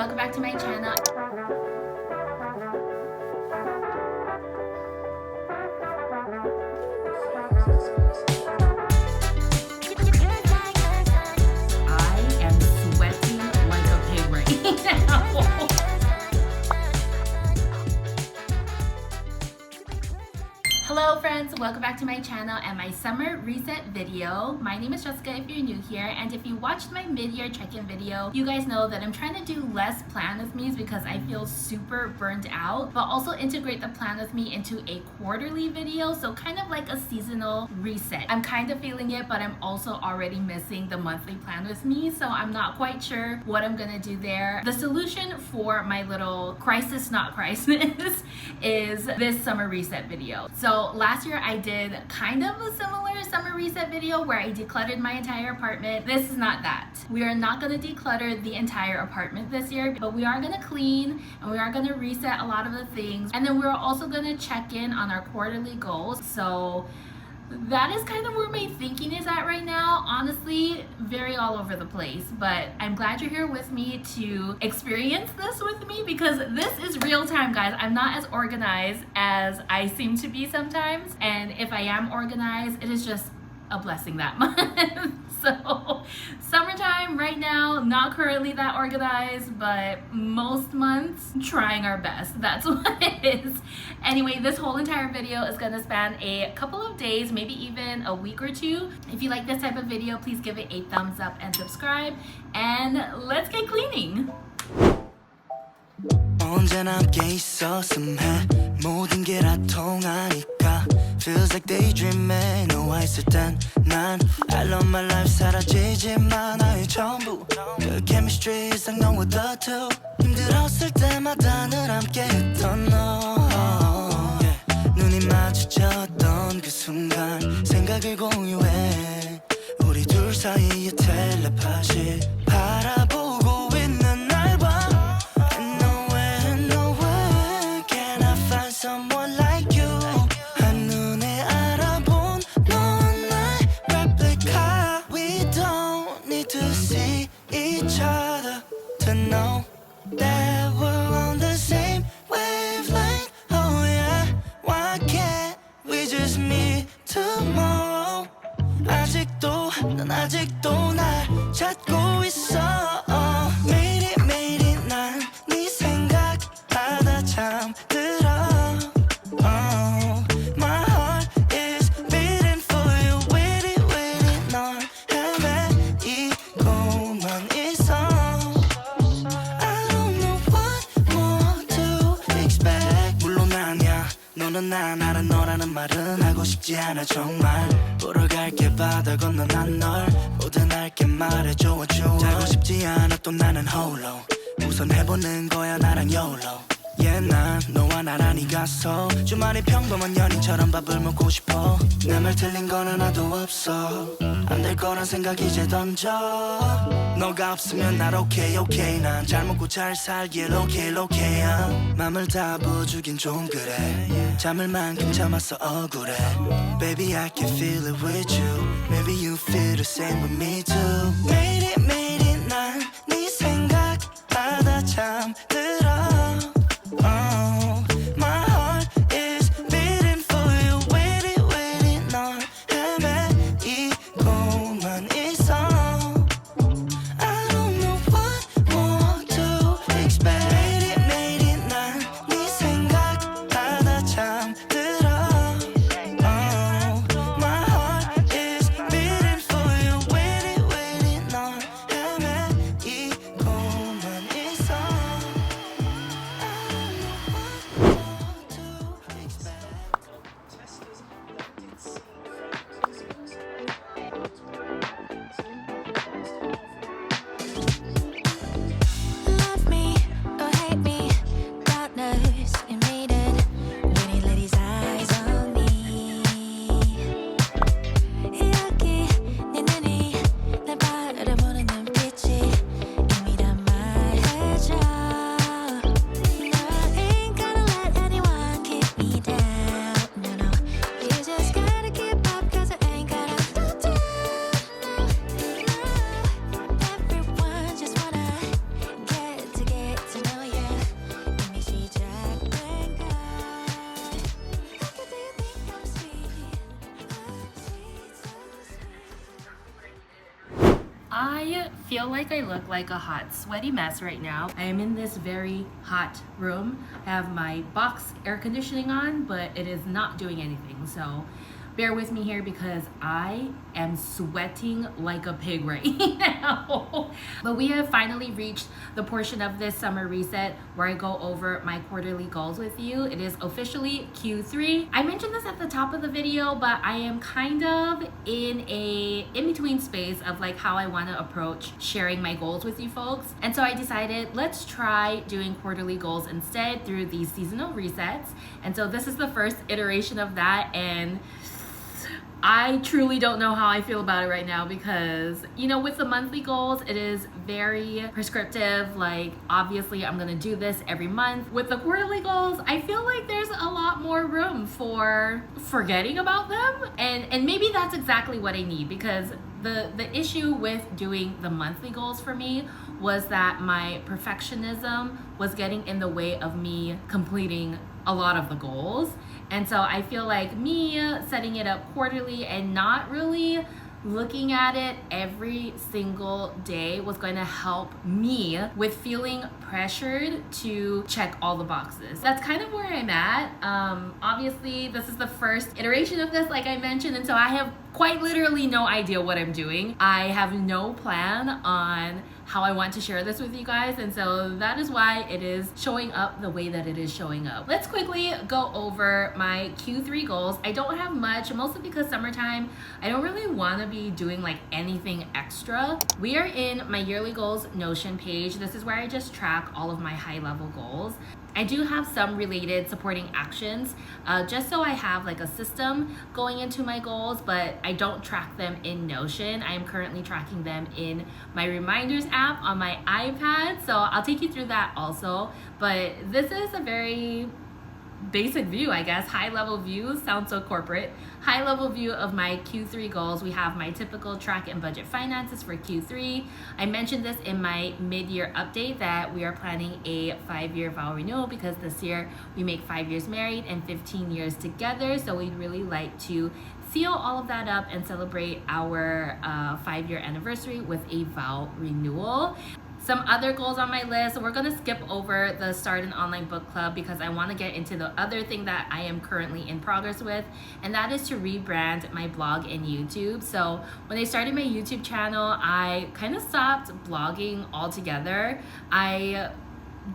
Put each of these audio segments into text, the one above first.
welcome back to my channel. I am sweating like a pig right now. Hello friends, welcome back to my channel and my summer reset video. My name is Jessica if you're new here, and if you watched my mid-year check-in video, you guys know that I'm trying to do less plan with me's because I feel super burnt out, but also integrate the plan with me into a quarterly video, so kind of like a seasonal reset. I'm kind of feeling it, but I'm also already missing the monthly plan with me, so I'm not quite sure what I'm gonna do there. The solution for my little crisis not crisis is this summer reset video. So last year I did kind of a similar summer reset video where I decluttered my entire apartment. This is not that. We are not going to declutter the entire apartment this year, but we are going to clean and we are going to reset a lot of the things, and then we're also going to check in on our quarterly goals. So that is kind of where my thinking is at right now. Honestly, very all over the place, but I'm glad you're here with me to experience this with me because this is real time, guys. I'm not as organized as I seem to be sometimes, and if I am organized, it is just a blessing that month. So summertime right now, not currently that organized, but most months trying our best. That's what it is. Anyway, this whole entire video is gonna span a couple of days, maybe even a week or two. If you like this type of video, please give it a thumbs up and subscribe, and let's get cleaning. 언제나 함께 있었음 해 모든 게 다 통하니까 Feels like daydreaming 너와 있을 땐 난 I love my life 사라지지만 나의 전부 그 chemistry 이상 너와 the two 힘들었을 때마다 늘 함께 했던 너 눈이 마주쳤던 그 순간 생각을 공유해 우리 둘 사이의 텔레파시 바라보고 있는 날 봐 Someone like you 한눈에 알아본 넌 나의 replica We don't need to see each other to know that we're on the same wavelength Oh yeah, why can't we just meet tomorrow 아직도 난 아직도 날 찾고 있어 매일이 난 네 생각하다 잠들어 너는 난 알아 너라는 말은 하고 싶지 않아 정말 보러 갈게 바다 건너 난 널 모든 알게 말해줘 자고 싶지 않아 또 나는 홀로 우선 해보는 거야 나랑 YOLO Yeah 난 너와 나란히 가서 주말에 평범한 연인처럼 밥을 먹고 싶어 내 말 틀린 건 하나도 없어 안 될 거란 생각 이제 던져 너가 없으면 날 okay 난 잘 먹고 잘 살길 okay 맘을 다 부어주긴 좀 그래 잠을 만큼 참았어 억울해 Baby I can feel it with you Maybe you feel the same with me too 매일이 난 네 생각하다 잠들어 Oh, my heart is beating for you waiting 널 헤매이고만 있어 I don't know what more to expect 매일이 난 네 생각하다 잠들어 Oh, my heart is beating for you waiting 널 I feel like I look like a hot, sweaty mess right now. I am in this very hot room. I have my box air conditioning on, but it is not doing anything. So bear with me here because I am sweating like a pig right now. But we have finally reached the portion of this summer reset where I go over my quarterly goals with you. It is officially Q3. I mentioned this at the top of the video, but I am kind of in a in-between space of like how I want to approach sharing my goals with you folks. And so I decided let's try doing quarterly goals instead through these seasonal resets. And so this is the first iteration of that, and I truly don't know how I feel about it right now because, you know, with the monthly goals, it is very prescriptive. Like, obviously, I'm gonna do this every month. With the quarterly goals, I feel like there's a lot more room for forgetting about them. And maybe that's exactly what I need, because the issue with doing the monthly goals for me was that my perfectionism was getting in the way of me completing a lot of the goals. And so I feel like me setting it up quarterly and not really looking at it every single day was going to help me with feeling pressured to check all the boxes. That's kind of where I'm at. Obviously, this is the first iteration of this, like I mentioned, and so I have quite literally no idea what I'm doing. I have no plan on how I want to share this with you guys, and so that is why it is showing up the way that it is showing up. Let's quickly go over my Q3 goals. I don't have much, mostly because summertime, I don't really want to be doing like anything extra. We are in my yearly goals Notion page. This is where I just track all of my high level goals. I do have some related supporting actions just so I have like a system going into my goals, but I don't track them in Notion. I am currently tracking them in my reminders app on my iPad, so I'll take you through that also. But this is a very basic view, I guess. High level view sounds so corporate. High level view of my Q3 goals. We have my typical track and budget finances for Q3. I mentioned this in my mid-year update that we are planning a 5-year vow renewal because this year we make 5 years married and 15 years together. So we'd really like to seal all of that up and celebrate our 5-year anniversary with a vow renewal. Some other goals on my list, we're gonna skip over the start an online book club because I wanna get into the other thing that I am currently in progress with, and that is to rebrand my blog and YouTube. So when I started my YouTube channel, I kind of stopped blogging altogether. I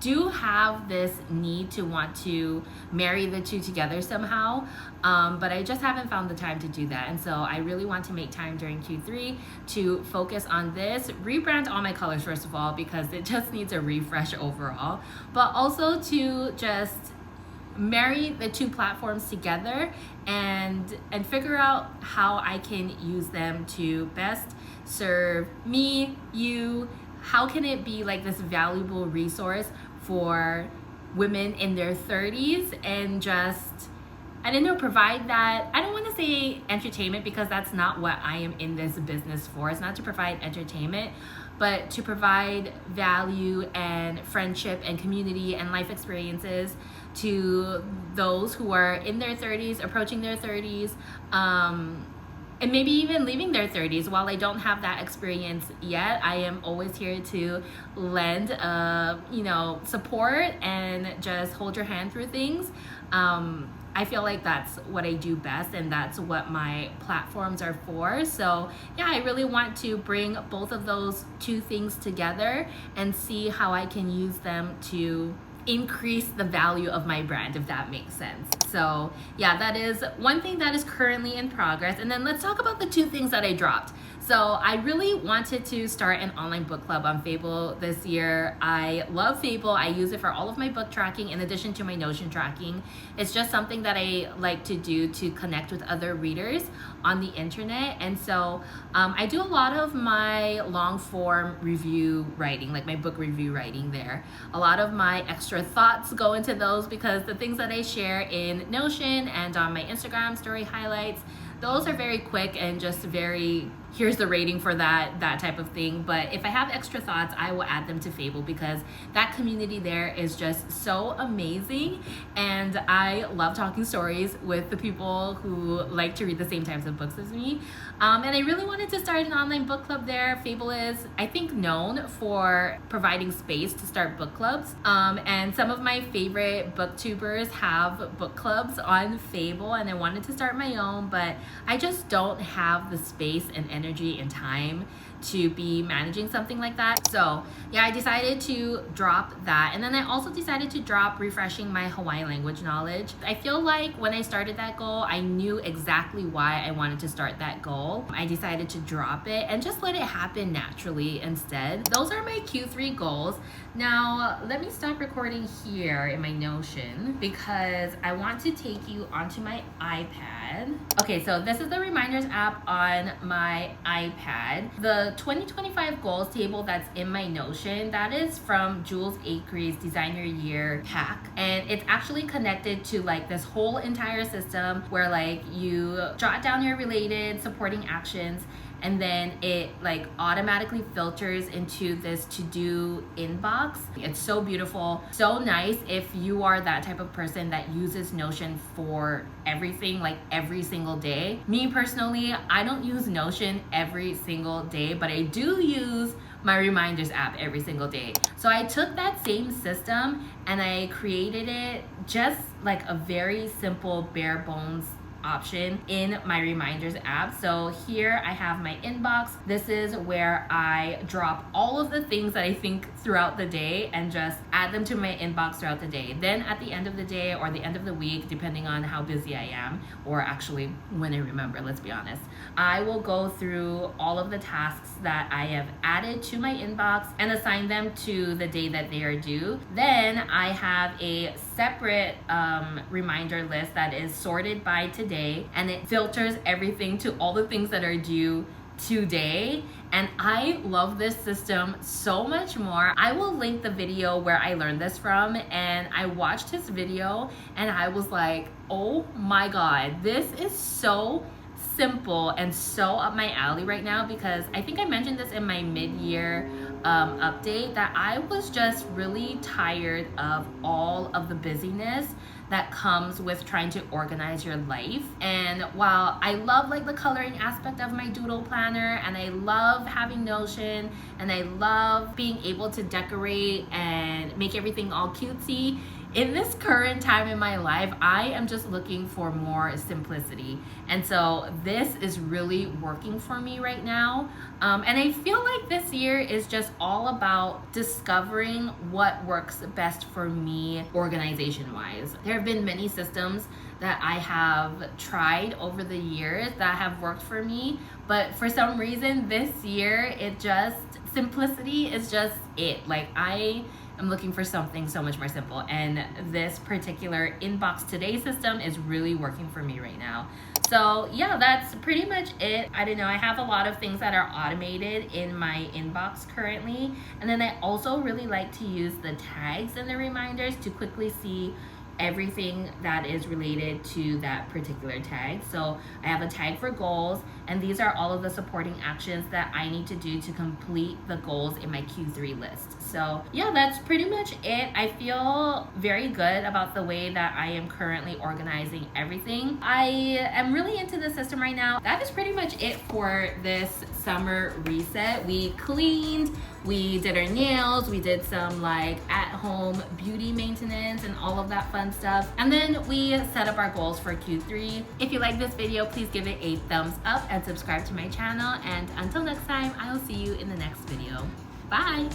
do have this need to want to marry the two together somehow, but I just haven't found the time to do that. And so I really want to make time during Q3 to focus on this, rebrand all my colors first of all, because it just needs a refresh overall, but also to just marry the two platforms together and figure out how I can use them to best serve me, you. How can it be like this valuable resource for women in their 30s and just, I don't know, provide that, I don't want to say entertainment because that's not what I am in this business for. It's not to provide entertainment, but to provide value and friendship and community and life experiences to those who are in their 30s, approaching their 30s, and maybe even leaving their 30s. While I don't have that experience yet, I am always here to lend support and just hold your hand through things. I feel like that's what I do best, and that's what my platforms are for. So yeah, I really want to bring both of those two things together and see how I can use them to increase the value of my brand, if that makes sense. So yeah, that is one thing that is currently in progress. And then let's talk about the two things that I dropped. So I really wanted to start an online book club on Fable this year. I love Fable. I use it for all of my book tracking in addition to my Notion tracking. It's just something that I like to do to connect with other readers on the internet. And so I do a lot of my long form review writing, like my book review writing there. A lot of my extra thoughts go into those because the things that I share in Notion and on my Instagram story highlights, those are very quick and just very here's the rating for that type of thing. But if I have extra thoughts, I will add them to Fable, because that community there is just so amazing, and I love talking stories with the people who like to read the same types of books as me. And I really wanted to start an online book club there. Fable is, I think, known for providing space to start book clubs, and some of my favorite booktubers have book clubs on Fable, and I wanted to start my own, but I just don't have the space and energy and time to be managing something like that. So yeah, I decided to drop that, and then I also decided to drop refreshing my Hawaiian language knowledge. I feel like when I started that goal, I knew exactly why I wanted to start that goal. I decided to drop it and just let it happen naturally instead. Those are my Q3 goals. Now let me stop recording here in my Notion, because I want to take you onto my iPad. Okay, so this is the reminders app on my iPad. The 2025 goals table that's in my Notion, that is from Jules Acree's Design Your Year pack, and it's actually connected to like this whole entire system where like you jot down your related supporting actions, and then it like automatically filters into this to-do inbox. It's so beautiful, so nice if you are that type of person that uses Notion for everything, like every single day. Me personally, I don't use Notion every single day, but I do use my reminders app every single day. So I took that same system and I created it just like a very simple bare bones option in my reminders app. So here I have my inbox. This is where I drop all of the things that I think throughout the day and just add them to my inbox throughout the day. Then at the end of the day or the end of the week, depending on how busy I am, or actually when I remember, let's be honest, I will go through all of the tasks that I have added to my inbox and assign them to the day that they are due. Then I have a separate reminder list that is sorted by today, and it filters everything to all the things that are due today. And I love this system so much more. I will link the video where I learned this from, and I watched his video and I was like, oh my god, this is so simple and so up my alley right now, because I think I mentioned this in my mid-year update that I was just really tired of all of the busyness that comes with trying to organize your life. And while I love like the coloring aspect of my doodle planner, and I love having Notion, and I love being able to decorate and make everything all cutesy, in this current time in my life, I am just looking for more simplicity. And so this is really working for me right now. And I feel like this year is just all about discovering what works best for me organization-wise. There have been many systems that I have tried over the years that have worked for me, but for some reason this year, simplicity is just it. Like I'm looking for something so much more simple, and this particular inbox today system is really working for me right now. So yeah, that's pretty much it. I don't know, I have a lot of things that are automated in my inbox currently, and then I also really like to use the tags and the reminders to quickly see everything that is related to that particular tag. So I have a tag for goals, and these are all of the supporting actions that I need to do to complete the goals in my Q3 list. So yeah, that's pretty much it. I feel very good about the way that I am currently organizing everything. I am really into the system right now. That is pretty much it for this summer reset. We cleaned, we did our nails, we did some like at-home beauty maintenance and all of that fun stuff. And then we set up our goals for Q3. If you like this video, please give it a thumbs up and subscribe to my channel. And until next time, I'll see you in the next video. Bye!